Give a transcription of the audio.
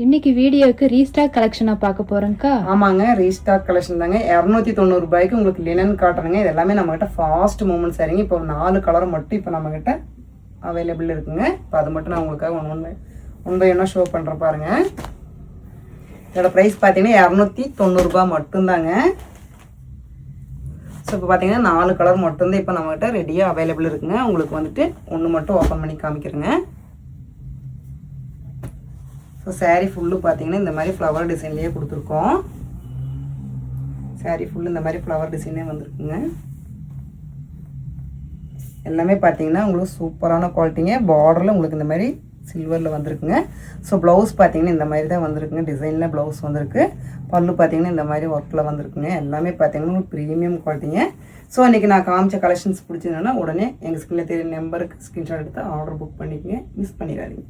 இன்னைக்கு வீடியோக்கு ரீஸ்டாக் கலெக்ஷனா பார்க்க போறோம்க்கா. ஆமாங்க, ரீஸ்டாக் கலெக்ஷன் தாங்க. 290 ரூபாய்க்கு உங்களுக்கு லினன் காட்டனுங்க. இது எல்லாமே நம்மகிட்ட ஃபாஸ்ட் மூவ்மெண்ட் சாரிங்க. இப்போ 4 கலர் மட்டும் இப்போ நம்மகிட்ட அவைலபிள் இருக்குங்க. இப்போ அது மட்டும் நான் உங்களுக்காக ஒன் பை ஒன்றா ஷோ பண்ணுறேன் பாருங்க. இதோட ப்ரைஸ் பார்த்தீங்கன்னா 290 ரூபாய் மட்டும்தாங்க. ஸோ இப்போ பார்த்தீங்கன்னா 4 கலர் மட்டும்தான் இப்போ நம்மகிட்ட ரெடியாக அவைலபிள் இருக்குங்க. உங்களுக்கு வந்துட்டு ஒன்று மட்டும் ஓப்பன் பண்ணி காமிக்கிறேங்க. ஸோ சாரீ ஃபுல்லு பார்த்தீங்கன்னா இந்த மாதிரி ஃப்ளவர் டிசைன்லேயே கொடுத்துருக்கோம். சாரீ ஃபுல்லு இந்த மாதிரி ஃப்ளவர் டிசைனே வந்திருக்குங்க. எல்லாமே பார்த்தீங்கன்னா உங்களுக்கு சூப்பரான குவாலிட்டிங்க. பார்டரில் உங்களுக்கு இந்த மாதிரி சில்வரில் வந்திருக்குங்க. ஸோ ப்ளவுஸ் பார்த்தீங்கன்னா இந்த மாதிரி தான் வந்திருக்குங்க. டிசைனில் ப்ளவுஸ் வந்திருக்கு. பல்லு பார்த்தீங்கன்னா இந்த மாதிரி ஒர்க்கில் வந்திருக்குங்க. எல்லாமே பார்த்தீங்கன்னா உங்களுக்கு ப்ரீமியம் குவாலிட்டிங்க. ஸோ இன்றைக்கி நான் காமிச்ச கலெக்ஷன்ஸ் பிடிச்சதுன்னா உடனே எங்கள் ஸ்க்ரீனில் தெரிய நம்பருக்கு ஸ்க்ரீன்ஷாட் எடுத்து ஆர்டர் புக் பண்ணிக்கங்க. மிஸ் பண்ணிடாதீங்க.